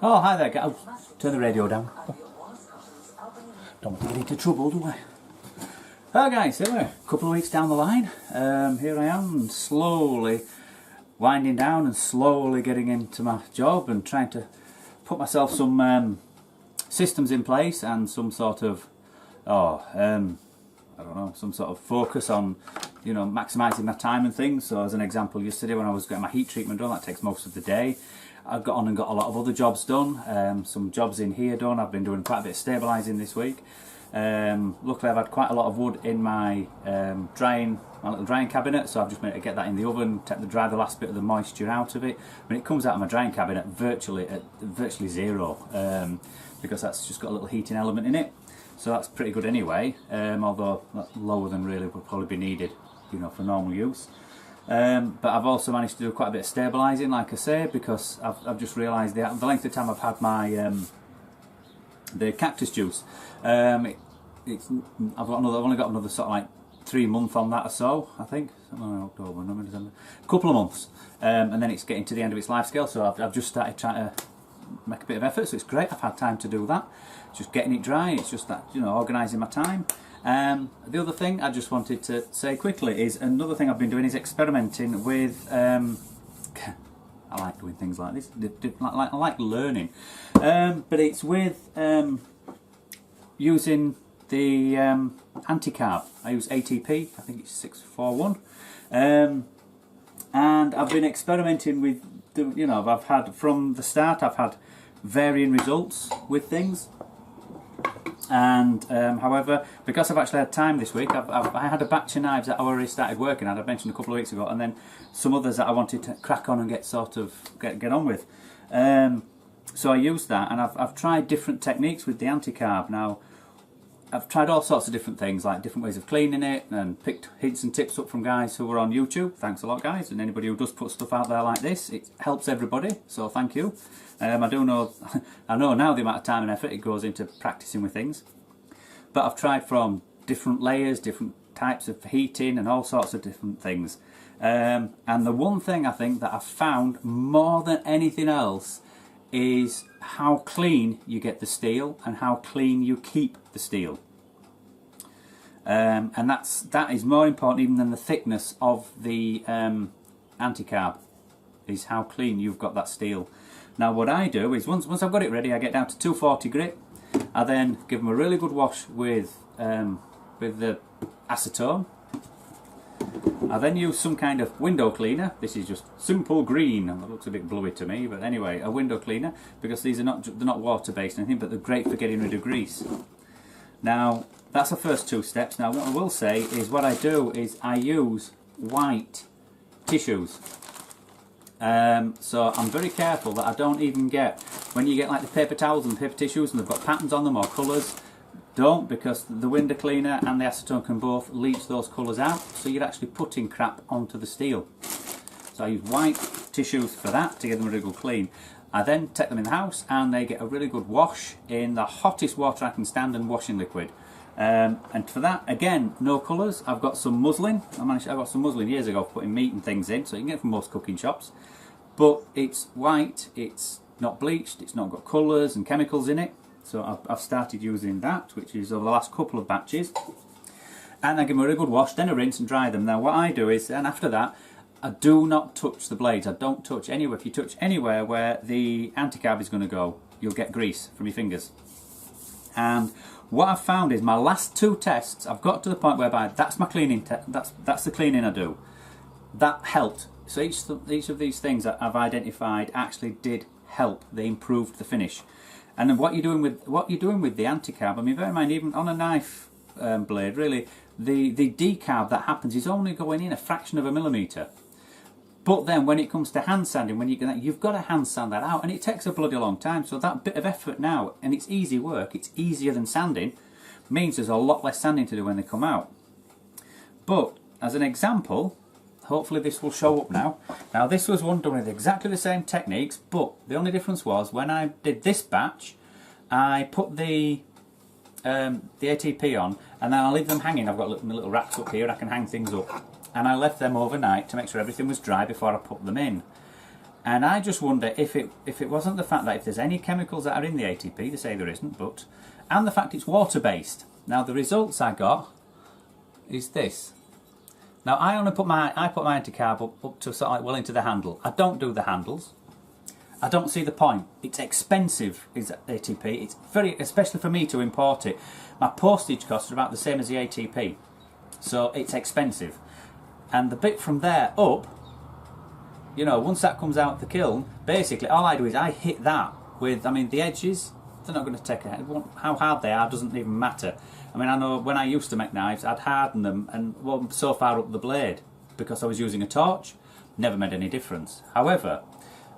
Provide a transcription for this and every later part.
Oh, hi there, guys. Oh, turn the radio down. Oh. Don't want to get into trouble, do I? Hi guys, here we are, a couple of weeks down the line. Here I am, slowly winding down and slowly getting into my job and trying to put myself some systems in place and some sort of, I don't know, some sort of focus on, you know, maximising my time and things. So as an example, yesterday when I was getting my heat treatment done, that takes most of the day. I got on and got a lot of other jobs done, some jobs in here done. I've been doing quite a bit of stabilising this week. Luckily I've had quite a lot of wood in my my little drying cabinet, so I've just made to get that in the oven, dry the last bit of the moisture out of it. When it comes out of my drying cabinet, virtually zero, because that's just got a little heating element in it. So that's pretty good anyway, although that's lower than really would probably be needed, you know, for normal use. But I've also managed to do quite a bit of stabilising, like I say, because I've just realised the length of time I've had my the cactus juice. I've only got another sort of like 3 months on that or so, I think. October, November, December, a couple of months, and then it's getting to the end of its life scale. So I've just started trying to make a bit of effort. So it's great. I've had time to do that. Just getting it dry. It's just that, you know, organising my time. The other thing I just wanted to say quickly is another thing I've been doing is experimenting with. I like doing things like this. I like learning, but it's with using the anti-carb. I use ATP. I think it's 641, and I've been experimenting with. You know, I've had from the start. I've had varying results with things. And however, because I've actually had time this week, I had a batch of knives that I already started working on. I mentioned a couple of weeks ago, and then some others that I wanted to crack on and get on with. So I used that, and I've tried different techniques with the anti-carb. Now, I've tried all sorts of different things, like different ways of cleaning it, and picked hints and tips up from guys who are on YouTube. Thanks a lot, guys, and anybody who does put stuff out there like this. It helps everybody, so thank you. I know now the amount of time and effort it goes into practicing with things. But I've tried from different layers, different types of heating, and all sorts of different things. And the one thing I think that I've found more than anything else is how clean you get the steel and how clean you keep the steel. And that is more important even than the thickness of the anti-carb, is how clean you've got that steel. Now what I do is once I've got it ready, I get down to 240 grit. I then give them a really good wash with the acetone. I then use some kind of window cleaner. This is just simple green. It looks a bit bluey to me, but anyway, a window cleaner, because they're not water based or anything, but they're great for getting rid of grease. Now that's the first 2 steps. Now what I will say is what I do is I use white tissues. So I'm very careful that I don't even get, when you get like the paper towels and paper tissues and they've got patterns on them or colours, don't, because the window cleaner and the acetone can both leach those colours out, so you're actually putting crap onto the steel. So I use white tissues for that to get them really good clean. I then take them in the house and they get a really good wash in the hottest water I can stand and washing liquid. And for that, again, no colours. I've got some muslin. I got some muslin years ago for putting meat and things in, so you can get it from most cooking shops. But it's white, it's not bleached, it's not got colours and chemicals in it. So I've started using that, which is over the last couple of batches. And I give them a really good wash, then a rinse and dry them. Now what I do is, and after that, I do not touch the blades. I don't touch anywhere. If you touch anywhere where the anti-carb is going to go, you'll get grease from your fingers. And what I've found is my last 2 tests, I've got to the point whereby that's my cleaning. That's the cleaning I do. That helped. So each of these things that I've identified actually did help. They improved the finish. And then what you're doing with the anti-carb, I mean, bear in mind, even on a knife blade, really, the decarb that happens is only going in a fraction of a millimetre. But then when it comes to hand sanding, you've got to hand sand that out, and it takes a bloody long time. So that bit of effort now, and it's easy work, it's easier than sanding, means there's a lot less sanding to do when they come out. But as an example, hopefully this will show up now. Now this was one done with exactly the same techniques, but the only difference was when I did this batch, I put the ATP on, and then I leave them hanging. I've got my little racks up here, I can hang things up. And I left them overnight to make sure everything was dry before I put them in. And I just wonder if it wasn't the fact that if there's any chemicals that are in the ATP, they say there isn't, but, and the fact it's water-based. Now the results I got is this. Now I only put my anti-carb up to sort of like well into the handle. I don't do the handles. I don't see the point. It's expensive, is ATP. It's very, especially for me to import it. My postage costs are about the same as the ATP, so it's expensive. And the bit from there up, you know, once that comes out the kiln, basically all I do is I hit that with, I mean, the edges, they're not going to take a, how hard they are doesn't even matter. I mean, I know when I used to make knives, I'd harden them and wasn't so far up the blade because I was using a torch, never made any difference. However,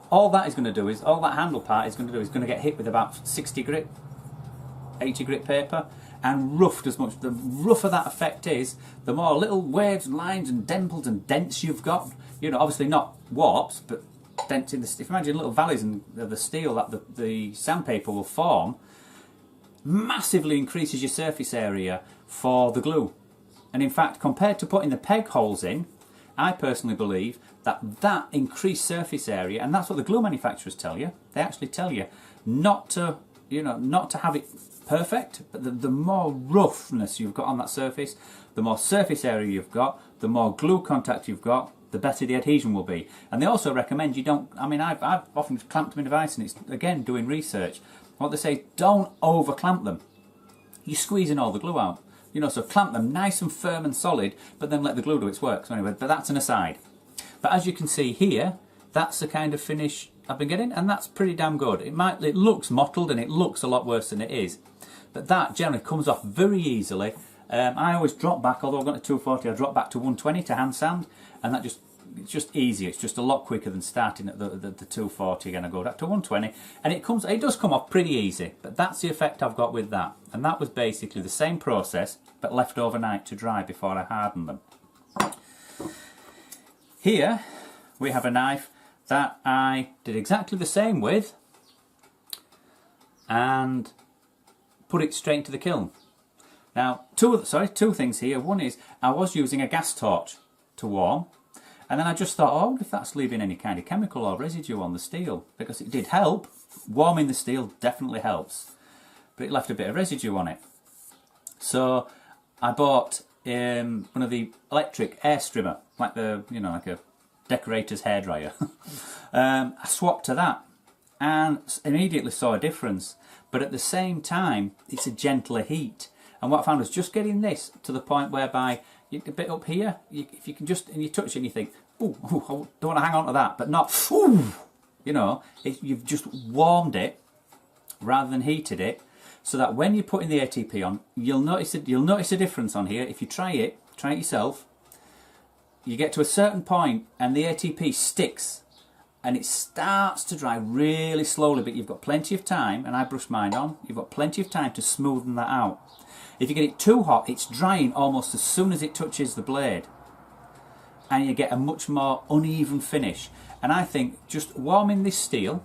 all that is going to do is, all that handle part is going to do is going to get hit with about 60 grit, 80 grit paper, and roughed as much. The rougher that effect is, the more little waves and lines and dimples and dents you've got. You know, obviously not warps, but dents in the, if you imagine little valleys in the steel that the sandpaper will form, massively increases your surface area for the glue. And in fact, compared to putting the peg holes in, I personally believe that increased surface area, and that's what the glue manufacturers tell you. They actually tell you not to, you know, not to have it perfect, but the more roughness you've got on that surface, the more surface area you've got, the more glue contact you've got, the better the adhesion will be. And they also recommend you don't, I mean, I've often clamped my device, and it's, again, doing research. What they say, don't over clamp them. You're squeezing all the glue out. You know, so clamp them nice and firm and solid, but then let the glue do its work. So anyway, but that's an aside. But as you can see here, that's the kind of finish I've been getting, and that's pretty damn good. It looks mottled and it looks a lot worse than it is, but that generally comes off very easily. I always drop back, although I've got to 240, I drop back to 120 to hand sand, and that it's just easier. It's just a lot quicker than starting at the 240 again. I go back to 120, and it does come off pretty easy. But that's the effect I've got with that, and that was basically the same process, but left overnight to dry before I hardened them. Here we have a knife that I did exactly the same with, and put it straight into the kiln. Now, two things here. One is I was using a gas torch to warm, and then I just thought, oh, if that's leaving any kind of chemical or residue on the steel, because it did help. Warming the steel definitely helps, but it left a bit of residue on it. So I bought one of the electric air strimmer, like the, you know, like a decorator's hairdryer. I swapped to that and immediately saw a difference, but at the same time it's a gentler heat. And what I found was just getting this to the point whereby you a bit up here, if you can just, and you touch it and you think, ooh, I don't want to hang on to that, but not, ooh, you know, you've just warmed it rather than heated it, so that when you're putting the ATP on, you'll notice a difference on here. If you try it yourself, you get to a certain point and the ATP sticks and it starts to dry really slowly, but you've got plenty of time, and I brushed mine on, you've got plenty of time to smoothen that out. If you get it too hot, it's drying almost as soon as it touches the blade, and you get a much more uneven finish. And I think just warming this steel,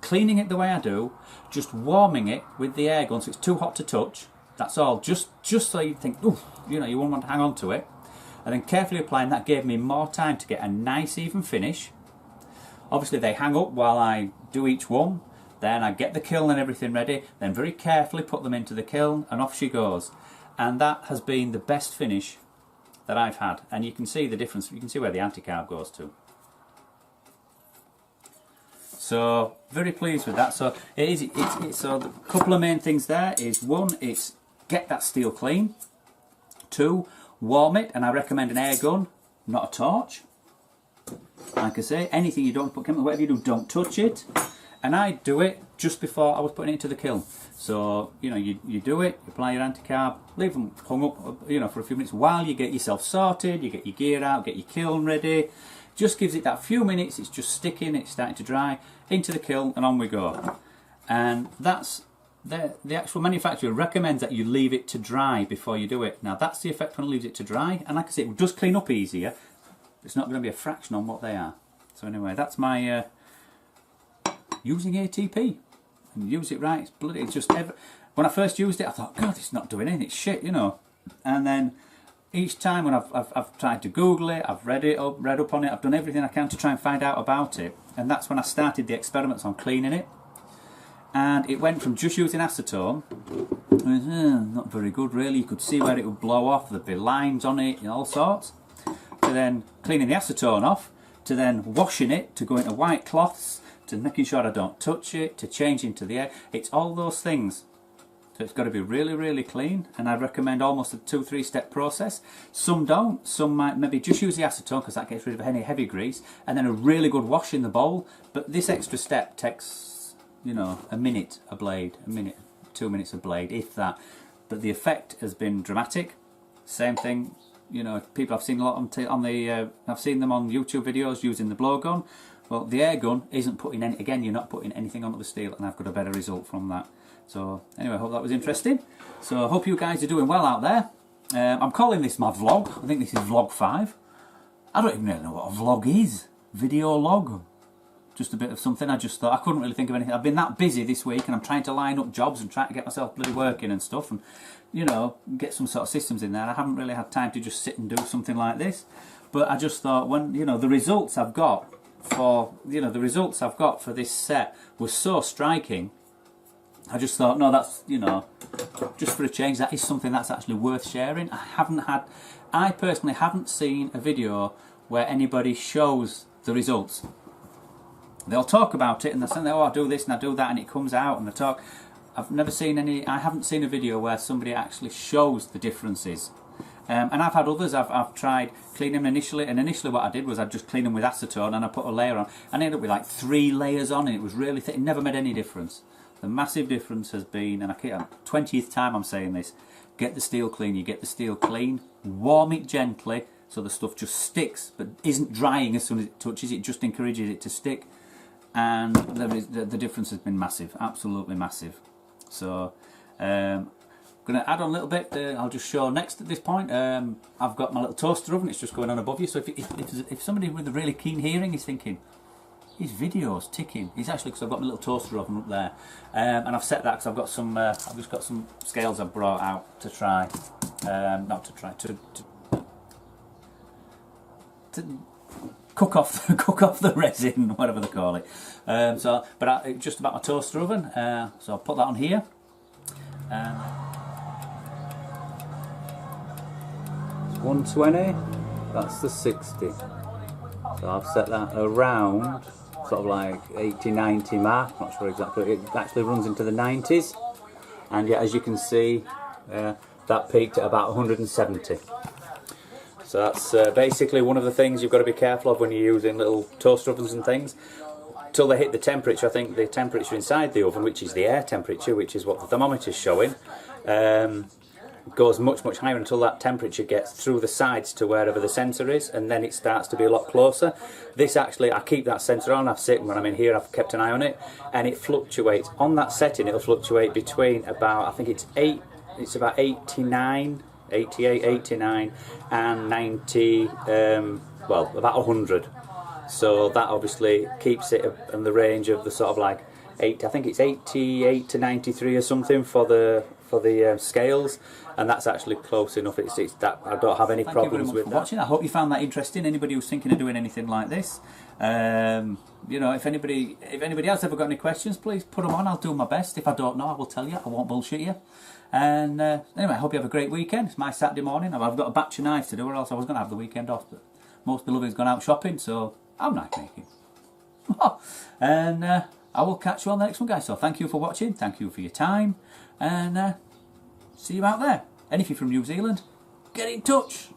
cleaning it the way I do, just warming it with the air gun so it's too hot to touch, that's all, just so you think, ooh, you know, you won't want to hang on to it, and then carefully applying that gave me more time to get a nice even finish. Obviously they hang up while I do each one, then I get the kiln and everything ready, then very carefully put them into the kiln, and off she goes. And that has been the best finish that I've had, and you can see the difference. You can see where the anti-carb goes to. So very pleased with that. So so the couple of main things there is, one, it's get that steel clean. Two, warm it, and I recommend an air gun, not a torch. Like I say, anything you don't put chemical, whatever you do, don't touch it. And I do it just before I was putting it into the kiln. So, you know, you do it, you apply your anti-carb, leave them hung up, you know, for a few minutes while you get yourself sorted, you get your gear out, get your kiln ready. Just gives it that few minutes, it's just sticking, it's starting to dry, into the kiln, and on we go. And that's, the actual manufacturer recommends that you leave it to dry before you do it. Now that's the effect when it leaves it to dry, and like I say, it will just clean up easier. It's not going to be a fraction on what they are. So anyway, that's my using ATP, and use it right. It's bloody, it's just when I first used it, I thought, God, it's not doing anything, it's shit, you know. And then each time when I've tried to Google it, I've read up on it, I've done everything I can to try and find out about it, and that's when I started the experiments on cleaning it. And it went from just using acetone, not very good really, you could see where it would blow off, there'd be lines on it and all sorts, to then cleaning the acetone off, to then washing it, to go into white cloths, to making sure I don't touch it, to changing to the air. It's all those things. So it's got to be really, really clean, and I recommend almost a 2-3 step process. Some don't, some might maybe just use the acetone because that gets rid of any heavy grease, and then a really good wash in the bowl. But this extra step takes, you know, a minute a blade, a minute, 2 minutes a blade, if that. But the effect has been dramatic. Same thing, you know, people I've seen a lot I've seen them on YouTube videos using the blowgun. Well, the air gun isn't putting any, again, you're not putting anything onto the steel, and I've got a better result from that. So anyway, I hope that was interesting. So I hope you guys are doing well out there. I'm calling this my vlog. I think this is vlog 5. I don't even really know what a vlog is. Video log. Just a bit of something. I just thought, I couldn't really think of anything. I've been that busy this week, and I'm trying to line up jobs and trying to get myself bloody working and stuff, and, you know, get some sort of systems in there. I haven't really had time to just sit and do something like this. But I just thought, when, you know, the results I've got for this set was so striking, I just thought, no, that's, you know, just for a change, that is something that's actually worth sharing. I personally haven't seen a video where anybody shows the results. They'll talk about it and they'll say, oh, I do this and I do that, and it comes out and they talk. I haven't seen a video where somebody actually shows the differences. And I've had others, I've tried cleaning them initially, and initially what I did was I'd just clean them with acetone and I put a layer on, and I ended up with like 3 layers on, and it was really thick. It never made any difference. The massive difference has been, and I keep 20th time I'm saying this, get the steel clean. You get the steel clean, warm it gently so the stuff just sticks, but isn't drying as soon as it touches. It just encourages it to stick, and the difference has been massive, absolutely massive. So I'm going to add on a little bit. I'll just show next at this point. I've got my little toaster oven. It's just going on above you. So if somebody with a really keen hearing is thinking, his video's ticking. It's actually because I've got my little toaster oven up there, and I've set that because I've got some. I've just got some scales I've brought out to try, not to try to cook off the resin, whatever they call it. Just about my toaster oven. So I'll put that on here. 120. That's the 60. So I've set that around sort of like 80-90 mark, not sure exactly. It actually runs into the 90s, and yet as you can see that peaked at about 170. So that's basically one of the things you've got to be careful of when you're using little toaster ovens and things. Till they hit the temperature, I think the temperature inside the oven, which is the air temperature, which is what the thermometer is showing, goes much higher until that temperature gets through the sides to wherever the sensor is, and then it starts to be a lot closer. This actually, I keep that sensor on. When I'm in here, I've kept an eye on it, and it fluctuates on that setting. It'll fluctuate between about, I think it's about 89, 88, 89 and 90, well, about 100. So that obviously keeps it in the range of the sort of like 8, I think it's 88 to 93 or something for the scales, and that's actually close enough. It's that I don't have any problems with that. Watching. I hope you found that interesting. Anybody who's thinking of doing anything like this, you know, if anybody else ever got any questions, please put them on. I'll do my best. If I don't know, I will tell you. I won't bullshit you. And anyway, I hope you have a great weekend. It's my Saturday morning. I've got a batch of knives to do, or else I was going to have the weekend off. But most beloved's gone out shopping, so I'm knife making. And I will catch you on the next one, guys. So thank you for watching. Thank you for your time. And see you out there. And if you're from New Zealand, get in touch.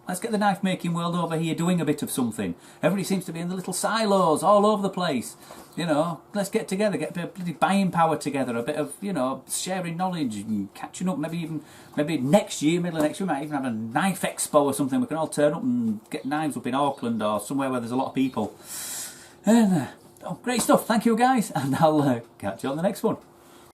Let's get the knife making world over here doing a bit of something. Everybody seems to be in the little silos all over the place. You know, let's get together, get a bit of bloody buying power together, a bit of, you know, sharing knowledge and catching up. Maybe next year, middle of next year, we might even have a knife expo or something. We can all turn up and get knives up in Auckland or somewhere where there's a lot of people. And great stuff. Thank you, guys, and I'll catch you on the next one.